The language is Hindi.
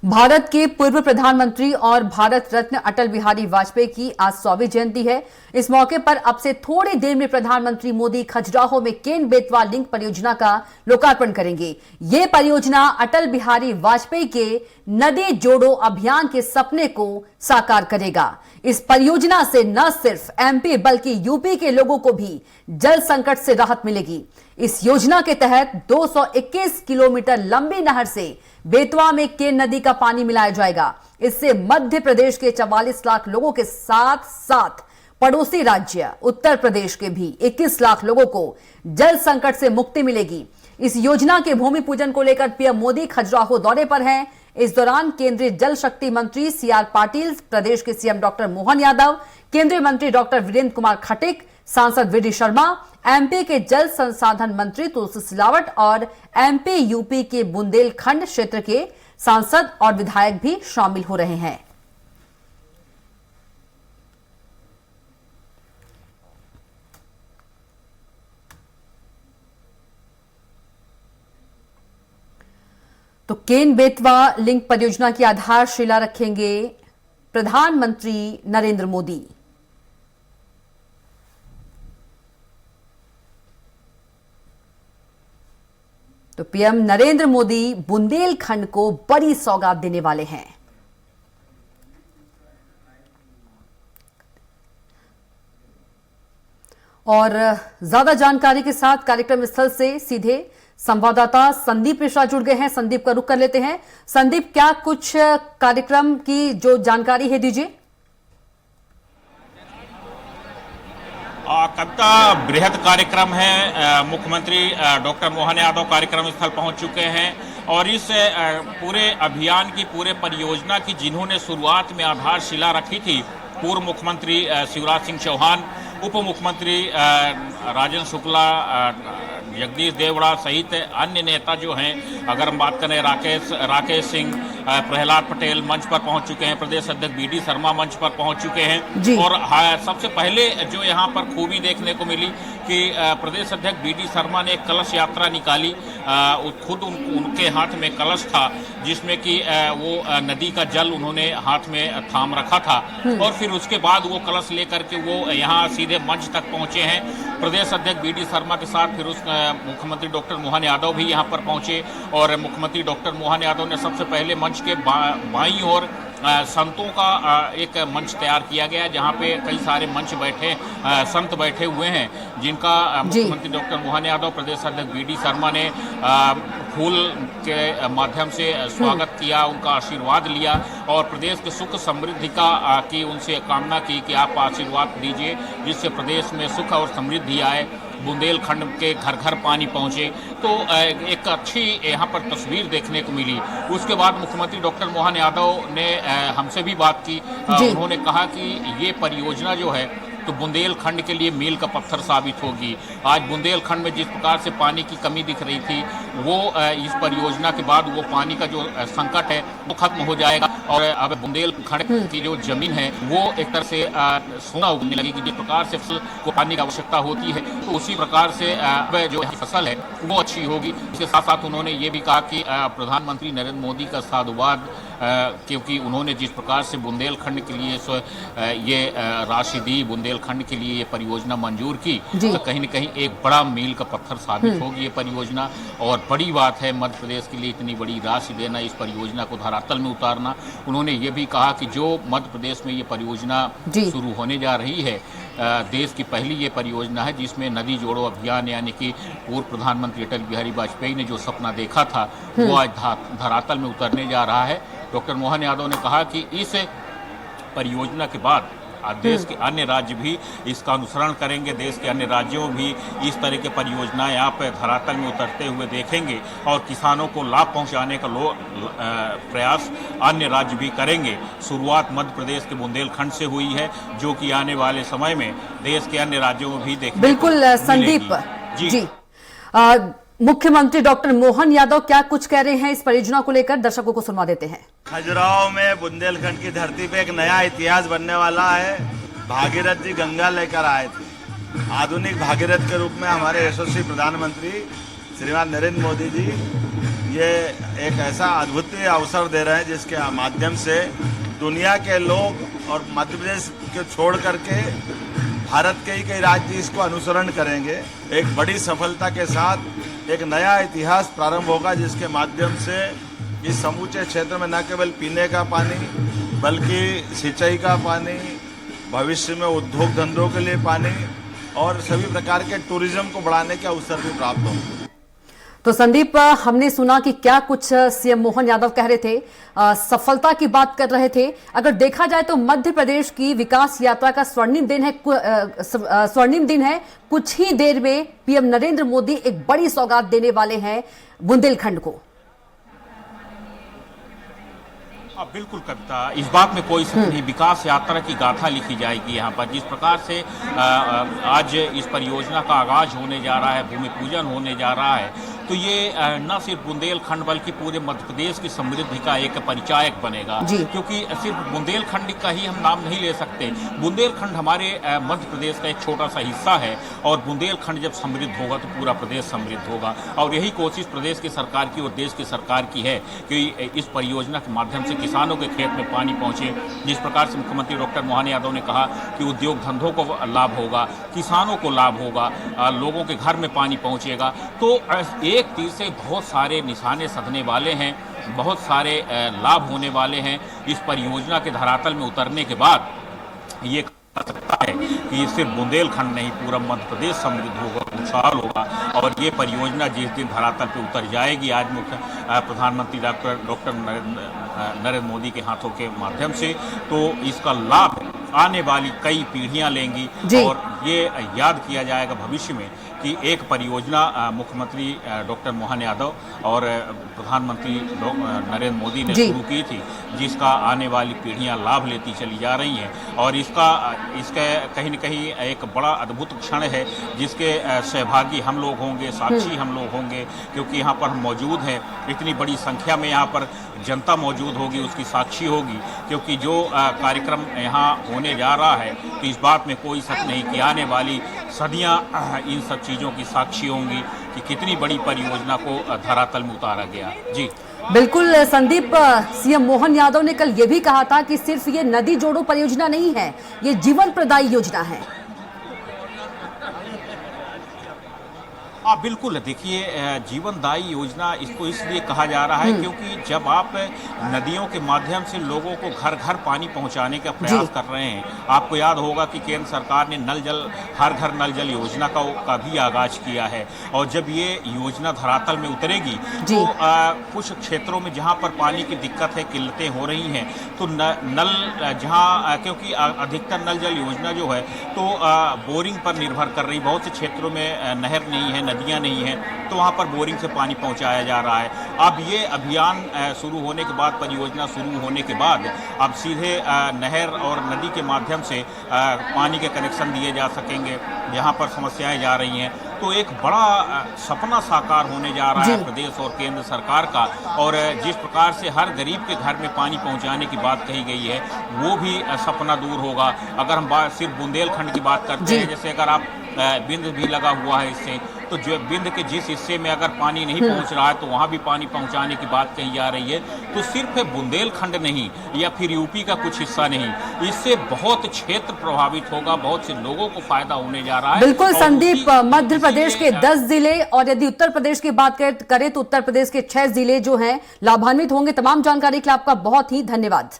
भारत के पूर्व प्रधानमंत्री और भारत रत्न अटल बिहारी वाजपेयी की आज 100वीं जयंती है। इस मौके पर अब से थोड़ी देर में प्रधानमंत्री मोदी खजुराहो में केन बेतवा लिंक परियोजना का लोकार्पण करेंगे। ये परियोजना अटल बिहारी वाजपेयी के नदी जोड़ो अभियान के सपने को साकार करेगा। इस परियोजना से न सिर्फ एमपी बल्कि यूपी के लोगों को भी जल संकट से राहत मिलेगी। इस योजना के तहत 221 किलोमीटर लंबी नहर से बेतवा में केन नदी का पानी मिलाया जाएगा। इससे मध्य प्रदेश के 44 लाख लोगों के साथ साथ पड़ोसी राज्य उत्तर प्रदेश के भी 21 लाख लोगों को जल संकट से मुक्ति मिलेगी। इस योजना के भूमि पूजन को लेकर पीएम मोदी खजुराहो दौरे पर हैं। इस दौरान केंद्रीय जल शक्ति मंत्री सीआर पाटिल, प्रदेश के सीएम डॉक्टर मोहन यादव, केंद्रीय मंत्री डॉक्टर वीरेंद्र कुमार खटिक, सांसद वीडी शर्मा, एमपी के जल संसाधन मंत्री तुलसी सिलावट और एमपी यूपी के बुंदेलखंड क्षेत्र के सांसद और विधायक भी शामिल हो रहे हैं। तो केन बेतवा लिंक परियोजना की आधारशिला रखेंगे प्रधानमंत्री नरेंद्र मोदी। तो पीएम नरेंद्र मोदी बुंदेलखंड को बड़ी सौगात देने वाले हैं। और ज्यादा जानकारी के साथ कार्यक्रम स्थल से सीधे संवाददाता संदीप मिश्रा जुड़ गए हैं। संदीप का रुख कर लेते हैं। संदीप, क्या कुछ कार्यक्रम की जो जानकारी है दीजिए। कविता, बृहद कार्यक्रम है। मुख्यमंत्री डॉक्टर मोहन यादव कार्यक्रम स्थल पहुंच चुके हैं और इस पूरे अभियान की, पूरे परियोजना की जिन्होंने शुरुआत में आधारशिला रखी थी, पूर्व मुख्यमंत्री शिवराज सिंह चौहान, उप मुख्यमंत्री राजेंद्र शुक्ला, जगदीश देवड़ा सहित अन्य नेता जो हैं, अगर हम बात करें राकेश सिंह, प्रहलाद पटेल मंच पर पहुंच चुके हैं, प्रदेश अध्यक्ष बीडी शर्मा मंच पर पहुंच चुके हैं। और सबसे पहले जो यहां पर खूबी देखने को मिली कि प्रदेश अध्यक्ष बीडी शर्मा ने एक कलश यात्रा निकाली। खुद उनके हाथ में कलश था जिसमें कि वो नदी का जल उन्होंने हाथ में थाम रखा था और फिर उसके बाद वो कलश लेकर के वो यहाँ सीधे मंच तक पहुंचे हैं। प्रदेश अध्यक्ष बीडी शर्मा के साथ फिर उस मुख्यमंत्री डॉक्टर मोहन यादव भी यहाँ पर पहुंचे और मुख्यमंत्री डॉक्टर मोहन यादव ने सबसे पहले मंच के बाईं ओर संतों का एक मंच तैयार किया गया है, जहाँ पे कई सारे मंच बैठे संत बैठे हुए हैं, जिनका मुख्यमंत्री डॉक्टर मोहन यादव, प्रदेश अध्यक्ष बीडी शर्मा ने फूल के माध्यम से स्वागत किया, उनका आशीर्वाद लिया और प्रदेश के सुख समृद्धि की उनसे कामना की कि आप आशीर्वाद दीजिए जिससे प्रदेश में सुख और समृद्धि आए, बुंदेलखंड के घर घर पानी पहुंचे। तो एक अच्छी यहाँ पर तस्वीर देखने को मिली। उसके बाद मुख्यमंत्री डॉक्टर मोहन यादव ने हमसे भी बात की। उन्होंने कहा कि ये परियोजना जो है तो बुंदेलखंड के लिए मील का पत्थर साबित होगी। आज बुंदेलखंड में जिस प्रकार से पानी की कमी दिख रही थी, वो इस परियोजना के बाद वो पानी का जो संकट है वो खत्म हो जाएगा और अब बुंदेलखंड की जो जमीन है वो एक तरह से सोना उगने लगेगी। जिस प्रकार से फसल को पानी की आवश्यकता होती है तो उसी प्रकार से जो फसल है वो अच्छी होगी। इसके साथ साथ उन्होंने ये भी कहा कि प्रधानमंत्री नरेंद्र मोदी का साधुवाद, क्योंकि उन्होंने जिस प्रकार से बुंदेलखंड के लिए ये राशि दी, बुंदेलखंड के लिए ये परियोजना मंजूर की, तो कहीं न कहीं एक बड़ा मील का पत्थर साबित होगी ये परियोजना। और बड़ी बात है मध्य प्रदेश के लिए इतनी बड़ी राशि देना, इस परियोजना को धरातल में उतारना। उन्होंने ये भी कहा कि जो मध्य प्रदेश में ये परियोजना शुरू होने जा रही है, देश की पहली ये परियोजना है जिसमें नदी जोड़ो अभियान, यानी कि पूर्व प्रधानमंत्री अटल बिहारी वाजपेयी ने जो सपना देखा था वो आज धरातल में उतरने जा रहा है। डॉक्टर मोहन यादव ने कहा कि इस परियोजना के बाद देश के अन्य राज्य भी इसका अनुसरण करेंगे, देश के अन्य राज्यों भी इस तरह के परियोजनाएं यहाँ पर धरातल में उतरते हुए देखेंगे और किसानों को लाभ पहुंचाने का प्रयास अन्य राज्य भी करेंगे। शुरुआत मध्य प्रदेश के बुंदेलखंड से हुई है, जो कि आने वाले समय में देश के अन्य राज्यों में भी देखने बिल्कुल संदीप जी। मुख्यमंत्री डॉक्टर मोहन यादव क्या कुछ कह रहे हैं इस परियोजना को लेकर, दर्शकों को सुनवा देते हैं। खजुराहो में बुंदेलखंड की धरती पे एक नया इतिहास बनने वाला है। भागीरथ जी गंगा लेकर आए थे। आधुनिक भागीरथ के रूप में हमारे यशस्वी प्रधानमंत्री श्रीमान नरेंद्र मोदी जी ये एक ऐसा अद्भुत अवसर दे रहे हैं जिसके माध्यम से दुनिया के लोग और मध्य प्रदेश को छोड़ करके भारत के ही कई राज्य इसको अनुसरण करेंगे। एक बड़ी सफलता के साथ एक नया इतिहास प्रारंभ होगा जिसके माध्यम से इस समूचे क्षेत्र में न केवल पीने का पानी बल्कि सिंचाई का पानी, भविष्य में उद्योग धंधों के लिए पानी और सभी प्रकार के टूरिज्म को बढ़ाने के अवसर भी प्राप्त होंगे। तो संदीप, हमने सुना कि क्या कुछ सीएम मोहन यादव कह रहे थे, सफलता की बात कर रहे थे। अगर देखा जाए तो मध्य प्रदेश की विकास यात्रा का स्वर्णिम दिन है। कुछ ही देर में पीएम नरेंद्र मोदी एक बड़ी सौगात देने वाले हैं बुंदेलखंड को। बिल्कुल कविता, इस बात में कोई शक नहीं। विकास यात्रा की गाथा लिखी जाएगी यहाँ पर। जिस प्रकार से आज इस परियोजना का आगाज होने जा रहा है, भूमि पूजन होने जा रहा है, तो ये न सिर्फ बुंदेलखंड बल्कि पूरे मध्य प्रदेश की समृद्धि का एक परिचायक बनेगा। क्योंकि सिर्फ बुंदेलखंड का ही हम नाम नहीं ले सकते। बुंदेलखंड हमारे मध्य प्रदेश का एक छोटा सा हिस्सा है और बुंदेलखंड जब समृद्ध होगा तो पूरा प्रदेश समृद्ध होगा। और यही कोशिश प्रदेश की सरकार की और देश की सरकार की है कि इस परियोजना के माध्यम से किसानों के खेत में पानी पहुंचे। जिस प्रकार से मुख्यमंत्री डॉक्टर मोहन यादव ने कहा कि उद्योग धंधों को लाभ होगा, किसानों को लाभ होगा, लोगों के घर में पानी पहुंचेगा, तो एक तीर से बहुत सारे निशाने सधने वाले हैं, बहुत सारे लाभ होने वाले हैं। इस परियोजना के धरातल में उतरने के बाद ये कह सकता है कि सिर्फ बुंदेलखंड नहीं, पूरा मध्य प्रदेश समृद्ध होगा, खुशहाल होगा। और ये परियोजना जिस दिन धरातल पे उतर जाएगी, आज प्रधानमंत्री डॉक्टर नरेंद्र मोदी के हाथों के माध्यम से, तो इसका लाभ आने वाली कई पीढ़ियां लेंगी। और ये याद किया जाएगा भविष्य में कि एक परियोजना मुख्यमंत्री डॉक्टर मोहन यादव और प्रधानमंत्री नरेंद्र मोदी ने शुरू की थी, जिसका आने वाली पीढ़ियां लाभ लेती चली जा रही हैं। और इसका कहीं न कहीं एक बड़ा अद्भुत क्षण है जिसके सहभागी हम लोग होंगे, साक्षी हम लोग होंगे, क्योंकि यहाँ पर हम मौजूद हैं। इतनी बड़ी संख्या में यहाँ पर जनता मौजूद होगी, उसकी साक्षी होगी, क्योंकि जो कार्यक्रम यहाँ होने जा रहा है, तो इस बात में कोई शक नहीं कि आने वाली सदियां इन सब चीज़ों की साक्षी होंगी कि कितनी बड़ी परियोजना को धरातल में उतारा गया। जी बिल्कुल संदीप, सीएम मोहन यादव ने कल ये भी कहा था कि सिर्फ ये नदी जोड़ो परियोजना नहीं है, ये जीवन प्रदायी योजना है। बिल्कुल, देखिए, जीवनदायी योजना इसको इसलिए कहा जा रहा है क्योंकि जब आप नदियों के माध्यम से लोगों को घर घर पानी पहुंचाने का प्रयास कर रहे हैं, आपको याद होगा कि केंद्र सरकार ने हर घर नल जल योजना का भी आगाज किया है। और जब ये योजना धरातल में उतरेगी तो कुछ क्षेत्रों में जहां पर पानी की दिक्कत है, किल्लतें हो रही हैं, तो नल जहां, क्योंकि अधिकतर नल जल योजना जो है तो बोरिंग पर निर्भर कर रही, बहुत से क्षेत्रों में नहर नहीं है, नदियां नहीं हैं, तो वहां पर बोरिंग से पानी पहुंचाया जा रहा है। अब ये अभियान शुरू होने के बाद, परियोजना शुरू होने के बाद, अब सीधे नहर और नदी के माध्यम से पानी के कनेक्शन दिए जा सकेंगे जहां पर समस्याएं जा रही हैं। तो एक बड़ा सपना साकार होने जा रहा है प्रदेश और केंद्र सरकार का। और जिस प्रकार से हर गरीब के घर में पानी पहुंचाने की बात कही गई है, वो भी सपना दूर होगा। अगर हम सिर्फ बुंदेलखंड की बात करते हैं, जैसे अगर आप बिंद भी लगा हुआ है इससे, तो जो बिंद के जिस हिस्से में अगर पानी नहीं पहुंच रहा है तो वहां भी पानी पहुंचाने की बात कही जा रही है। तो सिर्फ बुंदेलखंड नहीं या फिर यूपी का कुछ हिस्सा नहीं, इससे बहुत क्षेत्र प्रभावित होगा, बहुत से लोगों को फायदा होने जा रहा है। बिल्कुल संदीप, मध्य प्रदेश के 10 जिले और यदि उत्तर प्रदेश की बात करें तो उत्तर प्रदेश के 6 जिले जो हैं लाभान्वित होंगे। तमाम जानकारी के लिए आपका बहुत ही धन्यवाद।